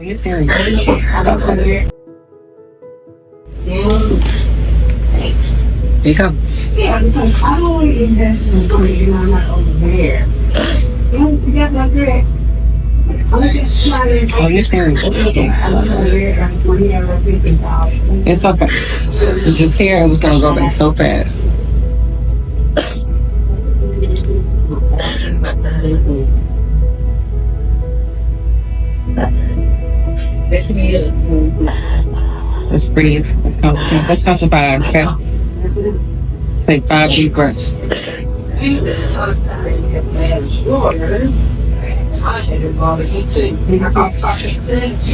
you serious? You come. Yeah, because I don't invest in crazy. I'm not over there. You got my grip. I'm just trying to. Oh, you serious? It's okay. You just hear it was gonna go back so fast. Let's breathe. Let's concentrate. Okay. Take 5 deep breaths.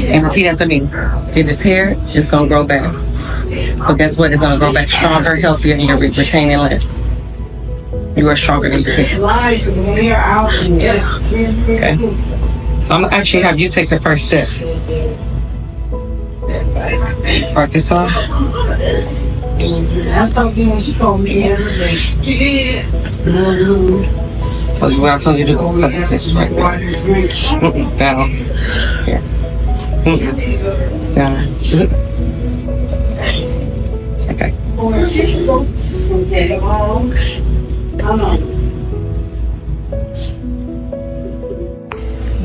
And repeat after me. In his hair, it's gonna grow back. But guess what? It's gonna grow back stronger, healthier, and you're retaining length. You are stronger than before. Okay. So I'm gonna actually have you take the first step. Part this off. So what I told you to do, put this right there. Down. Here. Down. Okay.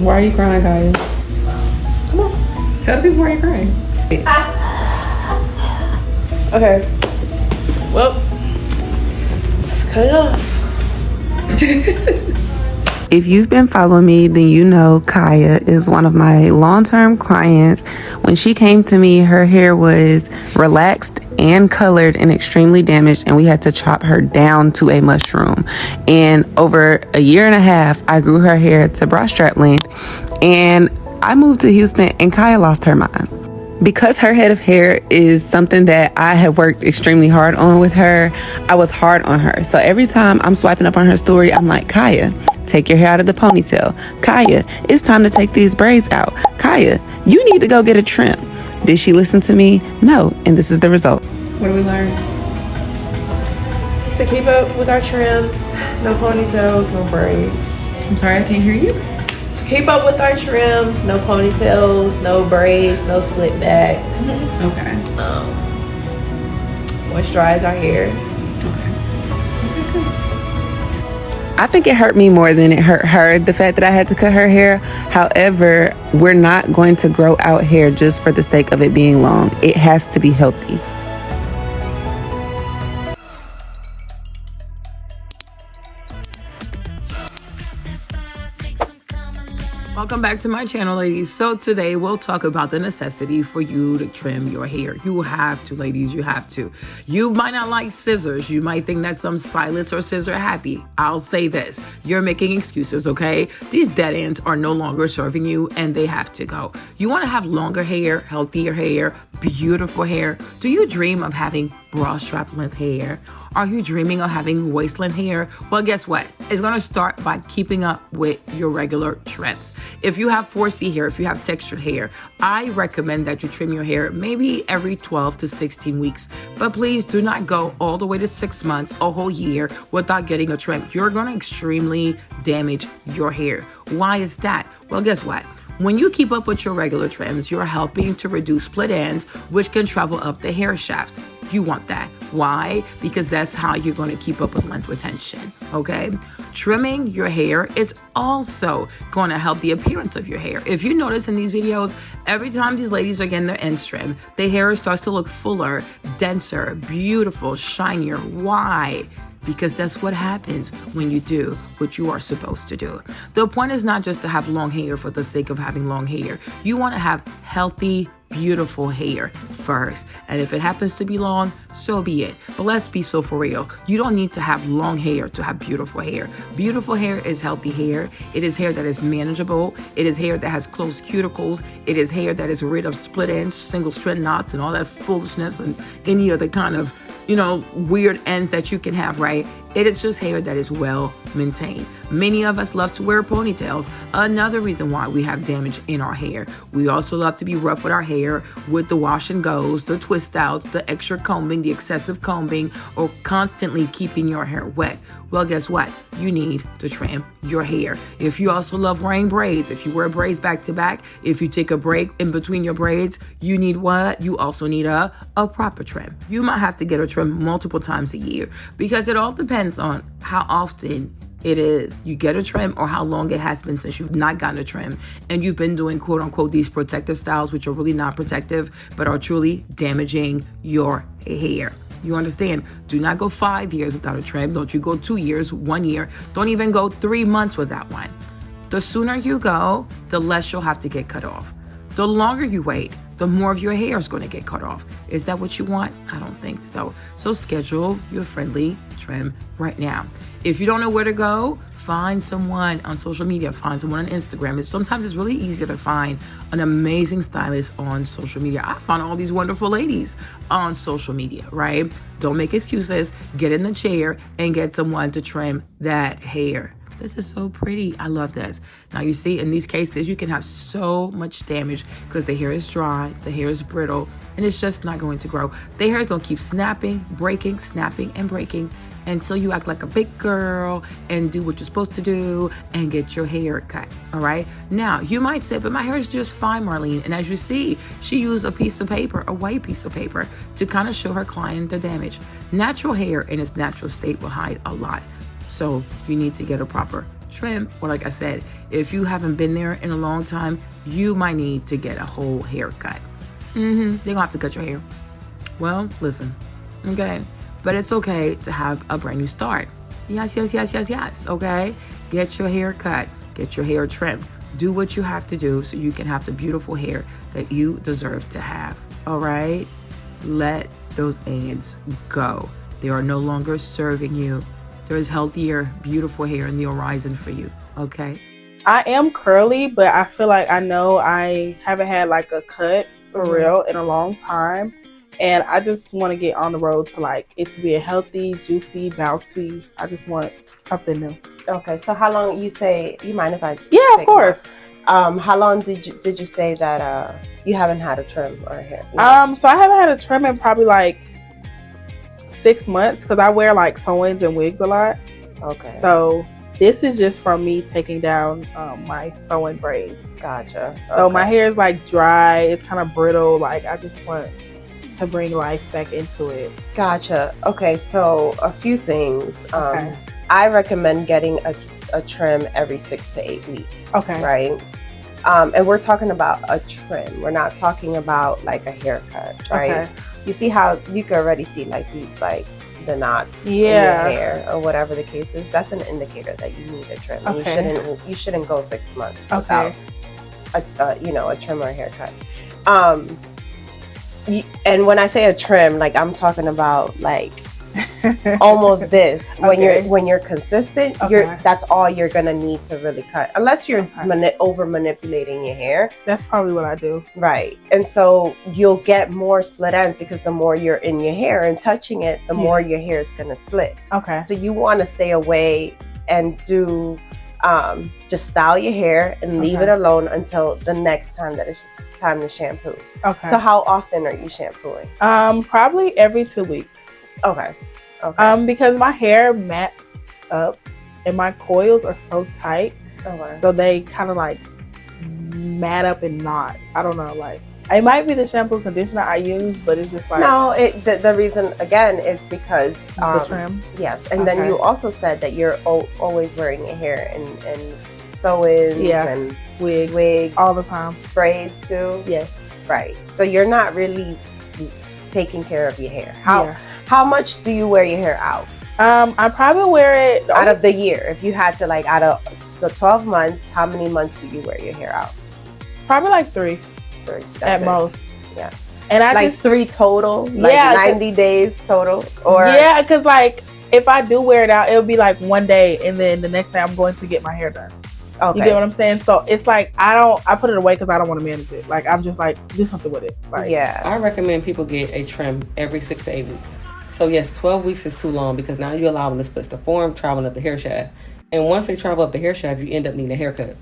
Why are you crying, Kaya? Come on. Tell the people why you're crying. Okay. Well, let's cut it off. If you've been following me, then you know Kaya is one of my long-term clients. When she came to me, her hair was relaxed and colored and extremely damaged, and we had to chop her down to a mushroom. And over a year and a half, I grew her hair to bra strap length, and I moved to Houston, and Kaya lost her mind. Because her head of hair is something that I have worked extremely hard on with her, I was hard on her. So every time I'm swiping up on her story, I'm like, Kaya, take your hair out of the ponytail. Kaya, it's time to take these braids out. Kaya, you need to go get a trim. Did she listen to me? No, and this is the result. What do we learn? To keep up with our trims, no ponytails, no braids. I'm sorry, I can't hear you. To keep up with our trims, no ponytails, no braids, no slick backs. Okay. Moisturize our hair. I think it hurt me more than it hurt her, the fact that I had to cut her hair. However, we're not going to grow out hair just for the sake of it being long. It has to be healthy. Welcome back to my channel, ladies. So today we'll talk about the necessity for you to trim your hair. You have to, ladies, you have to. You might not like scissors. You might think that some stylists are scissor happy. I'll say this, you're making excuses, okay? These dead ends are no longer serving you and they have to go. You want to have longer hair, healthier hair, beautiful hair. Do you dream of having bra strap length hair? Are you dreaming of having waist length hair? Well, guess what? It's going to start by keeping up with your regular trims. If you have 4C hair, if you have textured hair, I recommend that you trim your hair maybe every 12 to 16 weeks. But please do not go all the way to 6 months, a whole year without getting a trim. You're going to extremely damage your hair. Why is that? Well, guess what? When you keep up with your regular trims, you're helping to reduce split ends, which can travel up the hair shaft. You want that. Why? Because that's how you're going to keep up with length retention, okay? Trimming your hair is also going to help the appearance of your hair. If you notice in these videos, every time these ladies are getting their ends trimmed, their hair starts to look fuller, denser, beautiful, shinier. Why? Because that's what happens when you do what you are supposed to do. The point is not just to have long hair for the sake of having long hair. You want to have healthy, beautiful hair first. And if it happens to be long, so be it. But let's be so for real. You don't need to have long hair to have beautiful hair. Beautiful hair is healthy hair. It is hair that is manageable. It is hair that has closed cuticles. It is hair that is rid of split ends, single strand knots, and all that foolishness and any other kind of weird ends that you can have, right? It is just hair that is well maintained. Many of us love to wear ponytails. Another reason why we have damage in our hair. We also love to be rough with our hair with the wash and goes, the twist outs, the extra combing, the excessive combing, or constantly keeping your hair wet. Well, guess what? You need to trim your hair. If you also love wearing braids, if you wear braids back to back, if you take a break in between your braids, you need what? You also need a proper trim. You might have to get a trim multiple times a year because it all depends on how often it is you get a trim or how long it has been since you've not gotten a trim and you've been doing quote unquote these protective styles, which are really not protective but are truly damaging your hair. You understand? Do not go 5 years without a trim. Don't you go 2 years, 1 year. Don't even go 3 months without one. The sooner you go, the less you'll have to get cut off. The longer you wait, the more of your hair is going to get cut off. Is that what you want? I don't think so. So schedule your friendly trim right now. If you don't know where to go, find someone on social media, find someone on Instagram. Sometimes it's really easy to find an amazing stylist on social media. I found all these wonderful ladies on social media, right? Don't make excuses. Get in the chair and get someone to trim that hair. This is so pretty. I love this. Now you see, in these cases, you can have so much damage because the hair is dry, the hair is brittle, and it's just not going to grow. The hairs don't keep snapping, breaking, snapping, and breaking until you act like a big girl and do what you're supposed to do and get your hair cut, all right? Now, you might say, but my hair is just fine, Marlene. And as you see, she used a piece of paper, a white piece of paper, to kind of show her client the damage. Natural hair in its natural state will hide a lot. So you need to get a proper trim. Or like I said, if you haven't been there in a long time, you might need to get a whole haircut. They're gonna have to cut your hair. Well, listen, okay? But it's okay to have a brand new start. Yes, okay? Get your hair cut, get your hair trimmed. Do what you have to do so you can have the beautiful hair that you deserve to have, all right? Let those ads go. They are no longer serving you. There is healthier, beautiful hair in the horizon for you, okay? I am curly, but I feel like I know I haven't had like a cut for real in a long time. And I just want to get on the road to like it to be a healthy, juicy, bouncy. I just want something new. Okay, so how long you mind if I Yeah, of course. How long did you say that you haven't had a trim or a hair? So I haven't had a trim in probably like 6 months because I wear like sew-ins and wigs a lot. Okay. So this is just from me taking down my sew-in braids. Gotcha. Okay. So my hair is like dry. It's kind of brittle. Like I just want to bring life back into it. Gotcha. Okay. So a few things. Okay. I recommend getting a trim every 6 to 8 weeks. Okay. Right. And we're talking about a trim. We're not talking about like a haircut, right? Okay. You see how you can already see like these like the knots in your hair or whatever the case is. That's an indicator that you need a trim. Okay. And you shouldn't go 6 months Okay. without a trim or a haircut. And when I say a trim, like I'm talking about like almost this. When you're consistent, that's all you're gonna need to really cut, unless you're over manipulating your hair. That's probably what I do. Right. And so you'll get more split ends because the more you're in your hair and touching it, the more your hair is gonna split. Okay. So you want to stay away and do just style your hair and leave it alone until the next time that it's time to shampoo. Okay. So how often are you shampooing? Probably every 2 weeks. Okay. Because my hair mats up and my coils are so tight. Okay. So they kind of like mat up and knot. I don't know, like it might be the shampoo conditioner I use, but it's just like no. The reason again is because the trim. Yes, and then you also said that you're always wearing your hair and sew-ins and wigs all the time, braids too. Yes, right. So you're not really taking care of your hair. How much do you wear your hair out? I probably wear it out of the year. If you had to like out of the 12 months, how many months do you wear your hair out? Probably like 3. At most. Yeah. And I like just 3 total? Like 90 days total? Or yeah, because like if I do wear it out, it'll be like one day and then the next day I'm going to get my hair done. Okay. You get what I'm saying? So it's like I put it away because I don't want to manage it. Like I'm just like do something with it. Like yeah. I recommend people get a trim every 6 to 8 weeks. So yes, 12 weeks is too long because now you're allowing the splits to form, traveling up the hair shaft. And once they travel up the hair shaft, you end up needing a haircut.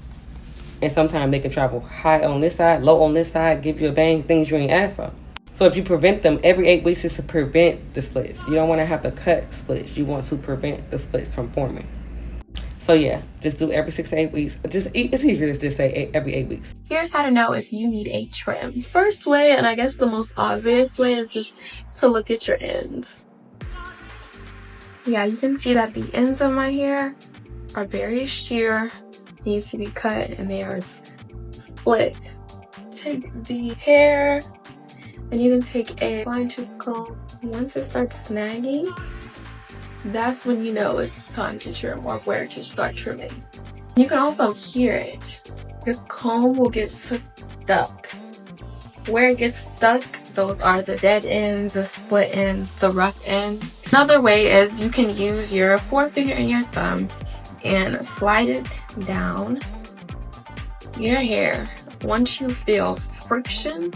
And sometimes they can travel high on this side, low on this side, give you a bang, things you ain't asked for. So if you prevent them, every 8 weeks is to prevent the splits. You don't want to have to cut splits. You want to prevent the splits from forming. So yeah, just do every 6 to 8 weeks. It's easier to just say every 8 weeks. Here's how to know if you need a trim. First way, and I guess the most obvious way, is just to look at your ends. Yeah, you can see that the ends of my hair are very sheer, needs to be cut, and they are split. Take the hair, and you can take a fine-tooth comb. Once it starts snagging, that's when you know it's time to trim or where to start trimming. You can also hear it. Your comb will get stuck. Where it gets stuck, those are the dead ends, the split ends, the rough ends. Another way is you can use your forefinger and your thumb and slide it down your hair. Once you feel friction,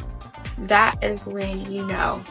that is when you know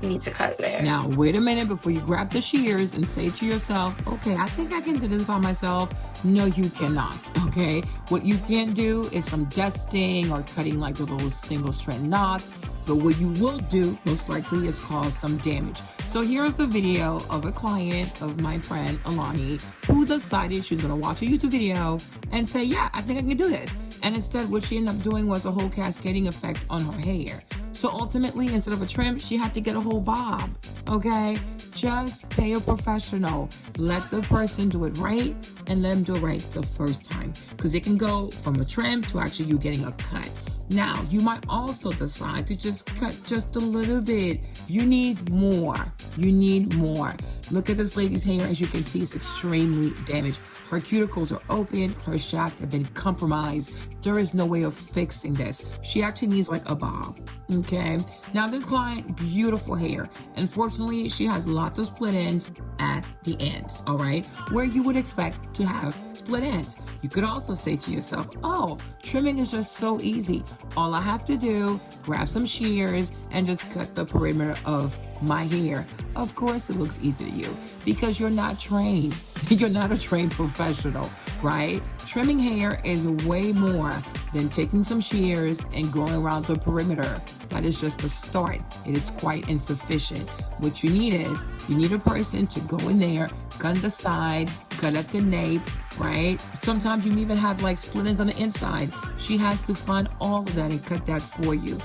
you need to cut there. Now, wait a minute before you grab the shears and say to yourself, okay, I think I can do this by myself. No, you cannot, okay? What you can do is some dusting or cutting like the little single strand knots. But what you will do, most likely, is cause some damage. So here's the video of a client of my friend, Alani, who decided she was gonna watch a YouTube video and say, yeah, I think I can do this. And instead, what she ended up doing was a whole cascading effect on her hair. So ultimately, instead of a trim, she had to get a whole bob, okay? Just pay a professional. Let the person do it right and let them do it right the first time. Because it can go from a trim to actually you getting a cut. Now, you might also decide to just cut just a little bit. You need more. You need more. Look at this lady's hair. As you can see, it's extremely damaged. Her cuticles are open. Her shaft have been compromised. There is no way of fixing this. She actually needs like a bob, okay? Now, this client, beautiful hair. Unfortunately, she has lots of split ends at the ends, all right? Where you would expect to have split ends. You could also say to yourself, oh, trimming is just so easy. All I have to do, grab some shears and just cut the perimeter of my hair. Of course it looks easy to you because you're not trained. You're not a trained professional, right? Trimming hair is way more than taking some shears and going around the perimeter. That is just the start. It is quite insufficient. What you need is, you need a person to go in there, cut the side, cut at the nape, right? Sometimes you even have like split ends on the inside. She has to find all of that and cut that for you.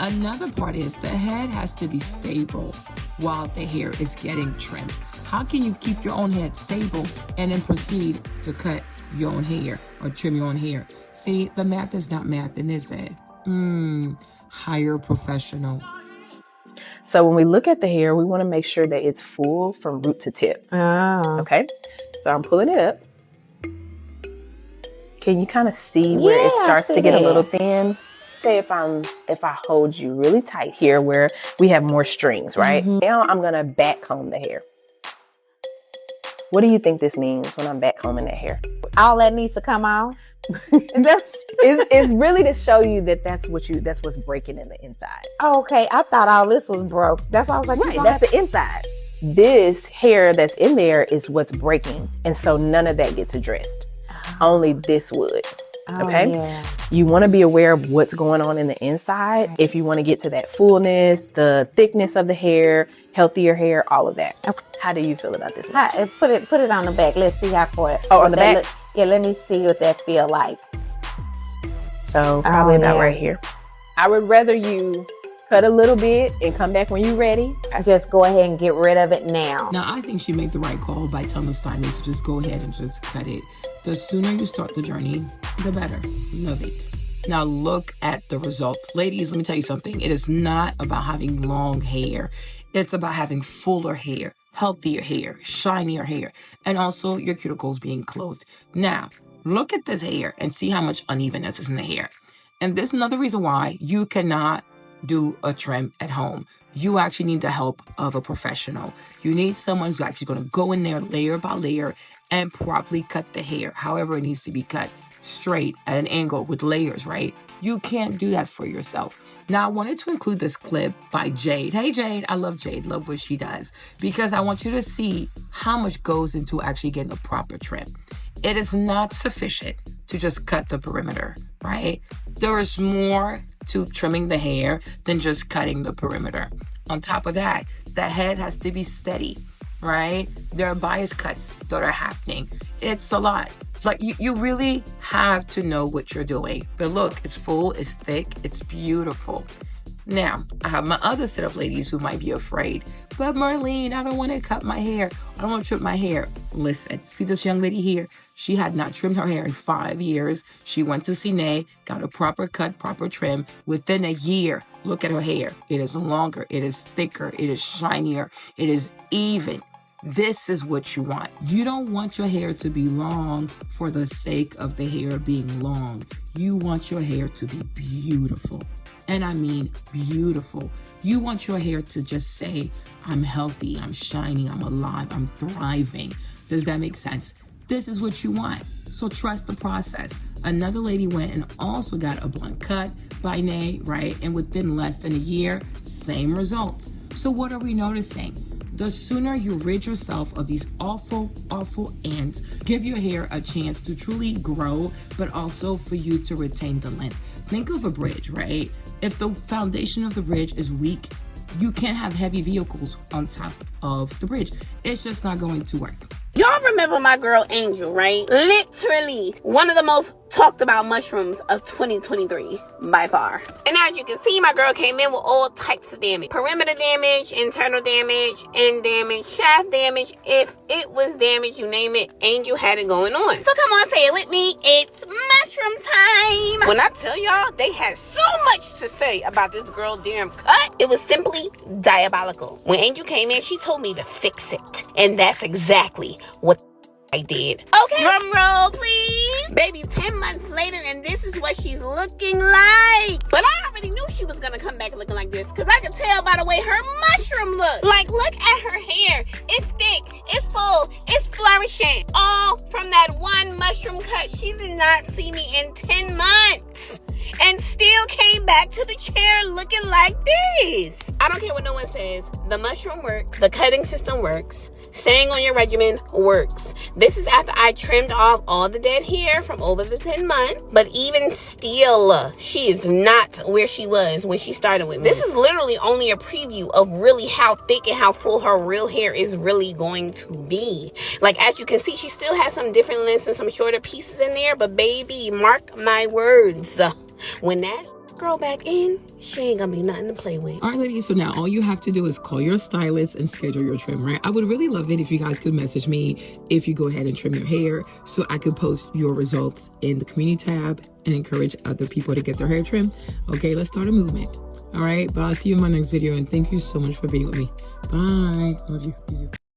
Another part is the head has to be stable while the hair is getting trimmed. How can you keep your own head stable and then proceed to cut your own hair or trim your own hair? See, the math is not mathing, is it? Hire a professional. So when we look at the hair, we want to make sure that it's full from root to tip. Oh. Okay, so I'm pulling it up. Can you kind of see where it starts to get a little thin? Say if I hold you really tight here where we have more strings, right? Now I'm gonna back comb the hair. What do you think this means when I'm back combing that hair? All that needs to come out. It's really to show you that that's what's breaking in the inside. Okay, I thought all this was broke. That's why I was like, Right, that's the inside. This hair that's in there is what's breaking, and so none of that gets addressed. Only this would. Okay, yeah. You want to be aware of what's going on in the inside if you want to get to that fullness, the thickness of the hair, healthier hair, all of that. Okay. How do you feel about this? Put it on the back. Let's see how far. Oh, on the back? Yeah, let me see what that feel like. So probably about yeah. right here. I would rather you cut a little bit and come back when you're ready. Just go ahead and get rid of it now. Now, I think she made the right call by telling the stylist to just go ahead and just cut it. The sooner you start the journey, the better. Love it. Now look at the results. Ladies, let me tell you something. It is not about having long hair. It's about having fuller hair, healthier hair, shinier hair, and also your cuticles being closed. Now, look at this hair and see how much unevenness is in the hair. And this is another reason why you cannot do a trim at home. You actually need the help of a professional. You need someone who's actually going to go in there layer by layer and properly cut the hair, however it needs to be cut. straight at an angle with layers, right? You can't do that for yourself. Now, I wanted to include this clip by Jade. Hey, Jade. I love Jade. Love what she does. Because I want you to see how much goes into actually getting a proper trim. It is not sufficient to just cut the perimeter, right? There is more to trimming the hair than just cutting the perimeter. On top of that, the head has to be steady, right? There are bias cuts that are happening. It's a lot. Like you really have to know what you're doing. But look, it's full, it's thick, it's beautiful. Now, I have my other set of ladies who might be afraid. But Marlene, I don't want to cut my hair. I don't want to trim my hair. Listen, see this young lady here? She had not trimmed her hair in 5 years. She went to Cine, got a proper cut, proper trim. Within a year, look at her hair. It is longer, it is thicker, it is shinier, it is even. This is what you want. You don't want your hair to be long for the sake of the hair being long. You want your hair to be beautiful. And I mean beautiful. You want your hair to just say, I'm healthy, I'm shining, I'm alive, I'm thriving. Does that make sense? This is what you want. So trust the process. Another lady went and also got a blunt cut by Nay, right? And within less than a year, same result. So what are we noticing? The sooner you rid yourself of these awful, awful ends, give your hair a chance to truly grow, but also for you to retain the length. Think of a bridge, right? If the foundation of the bridge is weak, you can't have heavy vehicles on top of the bridge. It's just not going to work. Y'all remember my girl Angel, right? Literally one of the most talked about mushrooms of 2023 by far. And as you can see, my girl came in with all types of damage. Perimeter damage, internal damage, end damage, shaft damage. If it was damage, you name it, Angel had it going on. So come on, say it with me. It's mushroom time. When I tell y'all, they had so much to say about this girl damn cut. It was simply diabolical. When Angel came in, she told me to fix it. And that's exactly what I did. Okay, drum roll please. Baby, 10 months later and this is what she's looking like. But I already knew she was gonna come back looking like this because I could tell by the way her mushroom looked. Like, look at her hair. It's thick, it's full, it's flourishing. All from that one mushroom cut. She did not see me in 10 months. And still came back to the chair looking like this. I don't care what no one says. The mushroom works. The cutting system works. Staying on your regimen works. This is after I trimmed off all the dead hair from over the 10 months. But even still, she is not where she was when she started with me. This is literally only a preview of really how thick and how full her real hair is really going to be. Like, as you can see, she still has some different lengths and some shorter pieces in there. But baby, mark my words. When that girl back in, she ain't gonna be nothing to play with. All right, ladies, so now all you have to do is call your stylist and schedule your trim, right? I would really love it if you guys could message me if you go ahead and trim your hair so I could post your results in the community tab and encourage other people to get their hair trimmed. Okay, let's start a movement. All right, but I'll see you in my next video, and thank you so much for being with me. Bye. Love you.